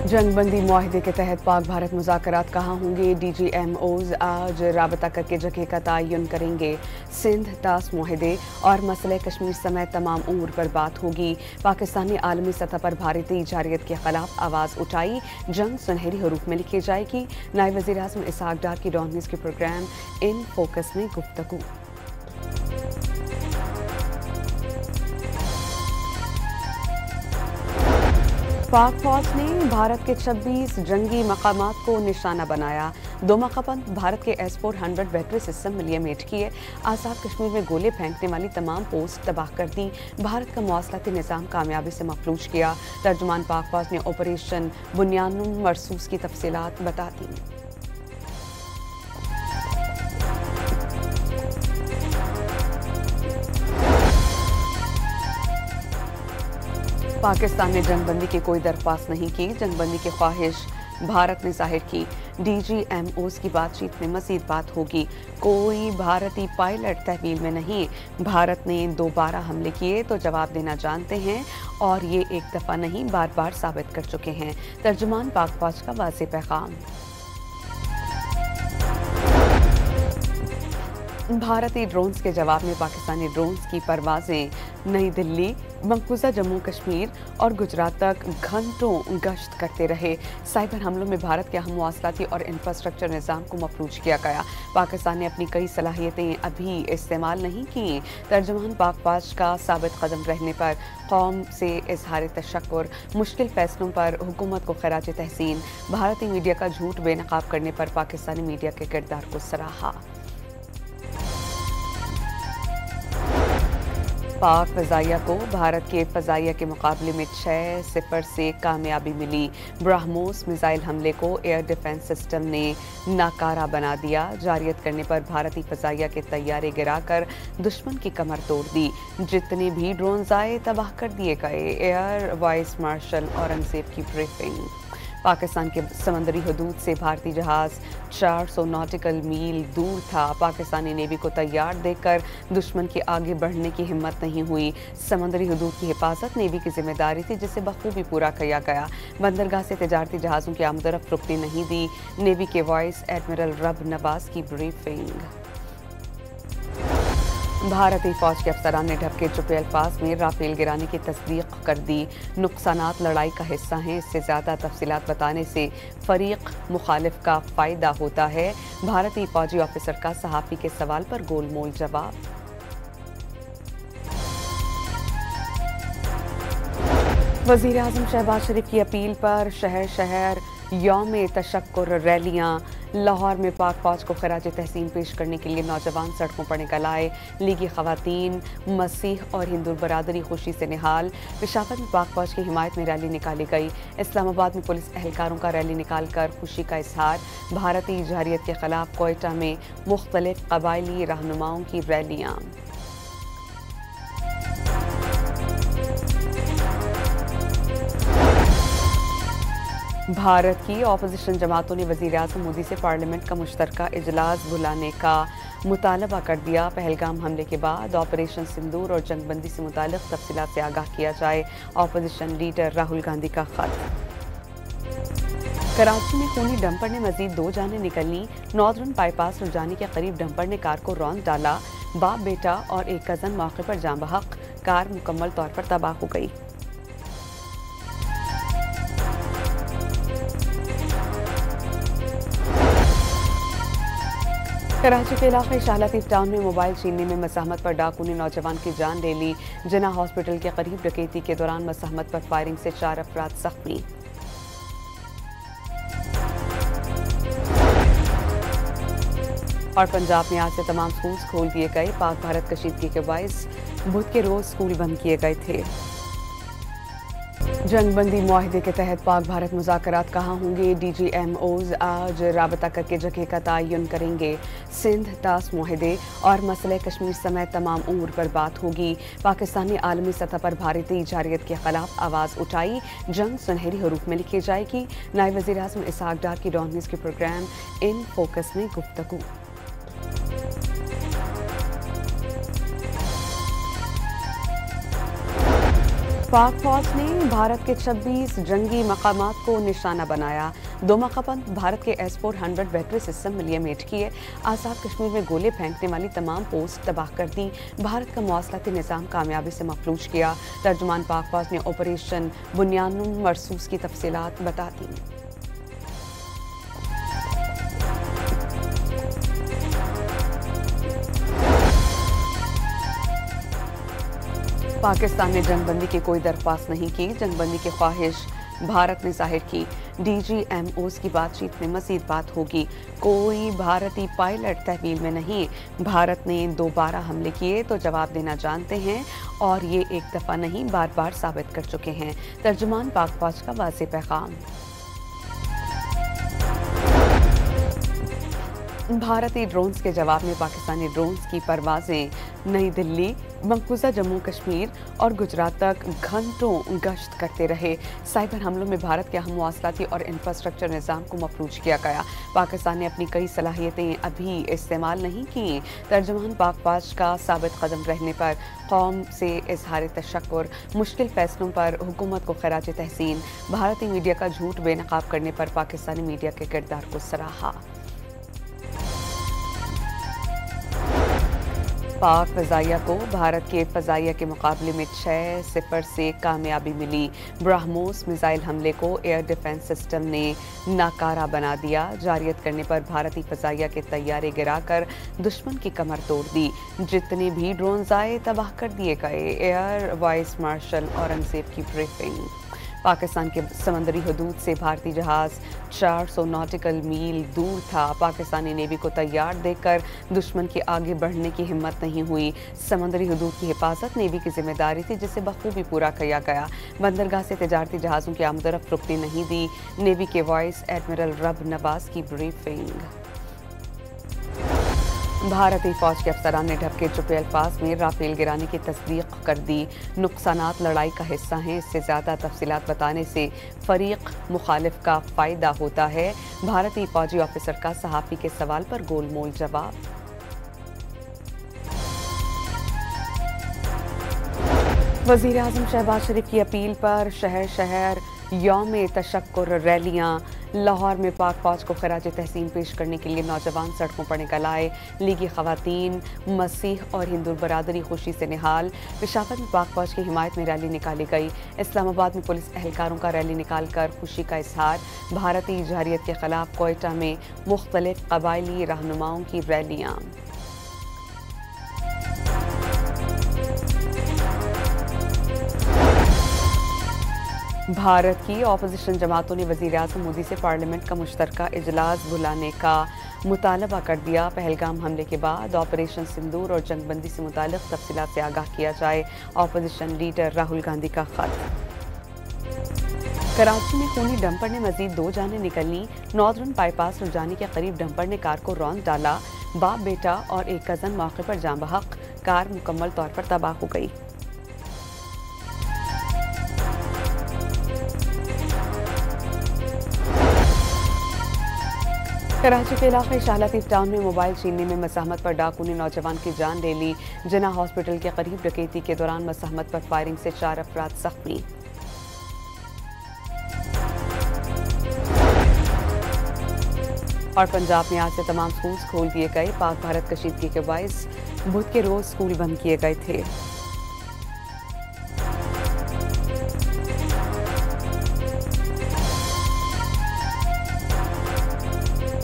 जंगबंदी मुआहिदे के तहत पाक भारत मुज़ाकरात कहाँ होंगे? DGMOs आज राबता करके जगह का तयन करेंगे। सिंध तास मुआहिदे और मसले कश्मीर समेत तमाम उमूर पर बात होगी। पाकिस्तान ने आलमी सतह पर भारतीय जारियत के खिलाफ आवाज़ उठाई। जंग सुनहरी हरूफ में लिखी जाएगी। नायब वज़ीर आज़म इसहाक डार की डॉन न्यूज़ के प्रोग्राम इन फोकस में गुफ्तगू। पाक फौज ने भारत के 26 जंगी मकामात को निशाना बनाया। 2 मकाम भारत के S-400 बैटरी सिस्टम मिलियमेट किए। आज़ाद कश्मीर में गोले फेंकने वाली तमाम पोस्ट तबाह कर दी। भारत का मवासलाती निज़ाम कामयाबी से मफलूज किया। तर्जुमान पाक फौज ने ऑपरेशन बुनियानुम मरसूस की तफसीलात बता दी। पाकिस्तान ने जंगबंदी की कोई दरख्वास्त नहीं की। जंगबंदी की ख्वाहिश भारत ने जाहिर की। DGMOs की बातचीत में मज़ीद बात होगी। कोई भारतीय पायलट तहवील में नहीं। भारत ने दोबारा हमले किए तो जवाब देना जानते हैं और ये एक दफ़ा नहीं बार बार साबित कर चुके हैं। तर्जुमान पाक फौज का वाज़ेह पैगाम। भारतीय ड्रोन्स के जवाब में पाकिस्तानी ड्रोन्स की परवाजें नई दिल्ली, मकबूजा जम्मू कश्मीर और गुजरात तक घंटों गश्त करते रहे। साइबर हमलों में भारत के अहम मवासलाती और इंफ्रास्ट्रक्चर निज़ाम को मफलूज किया गया। पाकिस्तान ने अपनी कई सलाहियतें अभी इस्तेमाल नहीं की। तर्जुमान पाक फौज का साबित कदम रहने पर कौम से इजहार तशक्कुर। मुश्किल फैसलों पर हुकूमत को खराज तहसीन। भारतीय मीडिया का झूठ बेनकाब करने पर पाकिस्तानी मीडिया के किरदार को सराहा। पाक फ़ज़ाइया को भारत के फ़ज़ाइया के मुकाबले में 6-0 से कामयाबी मिली। ब्राह्मोस मिसाइल हमले को एयर डिफेंस सिस्टम ने नाकारा बना दिया। जारियत करने पर भारतीय फ़ज़ाइया के तैयारे गिराकर दुश्मन की कमर तोड़ दी। जितने भी ड्रोन आए तबाह कर दिए गए। एयर वाइस मार्शल औरंगज़ेब की ब्रीफिंग। पाकिस्तान के समंदरी हदूद से भारतीय जहाज 400 नॉटिकल मील दूर था। पाकिस्तानी नेवी को तैयार देखकर दुश्मन के आगे बढ़ने की हिम्मत नहीं हुई। समंदरी हदूद की हिफाजत नेवी की जिम्मेदारी थी, जिसे बखूबी पूरा किया गया। बंदरगाह से तिजारती जहाज़ों की आमदरफ्त नहीं दी। नेवी के वाइस एडमिरल रब नवाज की ब्रीफिंग। भारतीय फौज के अफसरान ने ढके चुपे अल्फाज में राफेल गिराने की तस्दीक कर दी। नुकसानात लड़ाई का हिस्सा हैं। इससे ज़्यादा तफसीलात बताने से फरीक मुखालिफ का फ़ायदा होता है। भारतीय फौजी ऑफिसर का सहाफ़ी के सवाल पर गोलमोल जवाब। वज़ीर आज़म शहबाज शरीफ की अपील पर शहर शहर यौम तशक्कुर रैलियाँ। लाहौर में पाक फौज को खराज तहसीन पेश करने के लिए नौजवान सड़कों पर निकल आए। लीगी खवातीन, मसीह और हिंदू बरादरी खुशी से निहाल। पेशावर में पाक फौज की हिमायत में रैली निकाली गई। इस्लामाबाद में पुलिस एहलकारों का रैली निकालकर खुशी का इजहार। भारतीय जारियत के खिलाफ कोयटा में मुख्तलिफ कबायली रहनुमाओं की रैलियाँ। भारत की ऑपोजिशन जमातों ने वज़ीर आज़म मोदी से पार्लियामेंट का मुश्तरका इजलास बुलाने का मुतालबा कर दिया। पहलगाम हमले के बाद ऑपरेशन सिंदूर और जंगबंदी से मुतालिक तफसीलात से आगाह किया जाए। ऑपोजिशन लीडर राहुल गांधी का खत। कराची में खूनी डंपर ने मजीद 2 जानें निकली। नॉर्दर्न बाईपास रुजानी के करीब डंपर ने कार को रौंद डाला। बाप बेटा और एक कज़न मौके पर जान बहक। कार मुकम्मल तौर पर तबाह हो गई। कराची के इलाके शाह लतीफ टाउन में मोबाइल छीनने में मज़ाहमत पर डाकू ने नौजवान की जान ले ली। जिन्ना हॉस्पिटल के करीब डकैती के दौरान मज़ाहमत पर फायरिंग से 4 अफराद जख्मी। और पंजाब में आज से तमाम स्कूल खोल दिए गए। पाक भारत कशीदगी के बाइस बुध के रोज स्कूल बंद किए गए थे। जंगबंदी मुआहिदे के तहत पाक भारत मुज़ाकरात कहाँ होंगे? DGMOs आज राबता करके जगह का तयन करेंगे। सिंध तास मुआहिदे और मसले कश्मीर समेत तमाम उमूर पर बात होगी। पाकिस्तान ने आलमी सतह पर भारतीय जारियत के खिलाफ आवाज़ उठाई। जंग सुनहरी हरूफ में लिखी जाएगी। नायब वज़ीर आज़म इसहाक डार की डॉन न्यूज़ के प्रोग्राम इन फोकस में गुफ्तगू। पाक फौज ने भारत के 26 जंगी मकामात को निशाना बनाया। 2 मौका पर भारत के S-400 बैटरी सिस्टम मिलियमेट किए। आज़ाद कश्मीर में गोले फेंकने वाली तमाम पोस्ट तबाह कर दी। भारत का मवासलाती निज़ाम कामयाबी से मफलूज किया। तर्जुमान पाक फौज ने ऑपरेशन बुनियानुम मरसूस की तफसीलात बता दी। पाकिस्तान ने जंगबंदी की कोई दरख्वास्त नहीं की। जंगबंदी की ख्वाहिश भारत ने जाहिर की। DGMOs की बातचीत में मज़ीद बात होगी। कोई भारतीय पायलट तहवील में नहीं। भारत ने दोबारा हमले किए तो जवाब देना जानते हैं और ये एक दफ़ा नहीं बार बार साबित कर चुके हैं। तर्जुमान पाक फौज का वाज़ेह पैगाम। भारतीय ड्रोन्स के जवाब में पाकिस्तानी ड्रोन्स की परवाजें नई दिल्ली, मकबूजा जम्मू कश्मीर और गुजरात तक घंटों गश्त करते रहे। साइबर हमलों में भारत के अहम मवासलाती और इंफ्रास्ट्रक्चर निज़ाम को मफलूज किया गया। पाकिस्तान ने अपनी कई सलाहियतें अभी इस्तेमाल नहीं की। तर्जुमान पाक फौज का साबित कदम रहने पर कौम से इजहार तशक्कुर। मुश्किल फैसलों पर हुकूमत को खराज तहसीन। भारतीय मीडिया का झूठ बेनकाब करने पर पाकिस्तानी मीडिया के किरदार को सराहा। पाक फ़ज़ाइया को भारत के फ़ज़ाइया के मुकाबले में 6-0 से कामयाबी मिली। ब्रह्मोस मिसाइल हमले को एयर डिफेंस सिस्टम ने नाकारा बना दिया। जारियत करने पर भारतीय फ़ज़ाइया के तैयारे गिराकर दुश्मन की कमर तोड़ दी। जितने भी ड्रोन आए तबाह कर दिए गए। एयर वाइस मार्शल औरंगजेब की ब्रीफिंग। पाकिस्तान के समंदरी हदूद से भारतीय जहाज 400 नॉटिकल मील दूर था। पाकिस्तानी नेवी को तैयार देखकर दुश्मन के आगे बढ़ने की हिम्मत नहीं हुई। समंदरी हदूद की हिफाजत नेवी की जिम्मेदारी थी, जिसे बखूबी पूरा किया गया। बंदरगाह से तिजारती जहाज़ों की आमदरफ्त नहीं दी। नेवी के वाइस एडमिरल रब नवाज की ब्रीफिंग। भारतीय फौज के अफसरान ने ढके चुपे अल्फाज में राफेल गिराने की तस्दीक कर दी। नुकसानात लड़ाई का हिस्सा हैं। इससे ज़्यादा तफसीलात बताने से फरीक मुखालिफ का फ़ायदा होता है। भारतीय फौजी ऑफिसर का सहाफ़ी के सवाल पर गोलमोल जवाब। वज़ीर आज़म शहबाज शरीफ की अपील पर शहर शहर यौम तशक्कुर रैलियाँ। लाहौर में पाक फौज को खराज तहसीन पेश करने के लिए नौजवान सड़कों पर निकल आए। लीगी ख़वातीन, मसीह और हिंदू बरादरी खुशी से निहाल। पेशावर में पाक फौज की हिमायत में रैली निकाली गई। इस्लामाबाद में पुलिस एहलकारों का रैली निकालकर खुशी का इजहार। भारतीय जारियत के खिलाफ कोयटा में मुख्तलिफ कबायली रहनुमाओं की रैलियाँ। भारत की ऑपोजिशन जमातों ने वज़ीर-ए-आज़म मोदी से पार्लियामेंट का मुश्तरका इजलास बुलाने का मुतालबा कर दिया। पहलगाम हमले के बाद ऑपरेशन सिंदूर और जंगबंदी से मुतालिक तफसीलात से आगाह किया जाए। ऑपोजिशन लीडर राहुल गांधी का खत। कराची में खूनी डंपर ने मजीद 2 जानें निकली। नॉर्दर्न बाईपास रुजानी के करीब डंपर ने कार को रौंद डाला। बाप बेटा और एक कज़न मौके पर जान बहक। कार मुकम्मल तौर पर तबाह हो गई। कराची के इलाके शाह लतीफ टाउन में मोबाइल छीनने में मज़ाहमत पर डाकू ने नौजवान की जान ले ली। जिन्ना हॉस्पिटल के करीब डकैती के दौरान मज़ाहमत पर फायरिंग से 4 अफराद जख्मी। और पंजाब में आज से तमाम स्कूल खोल दिए गए। पाक भारत कशीदगी के बायस बुध के रोज स्कूल बंद किए गए थे।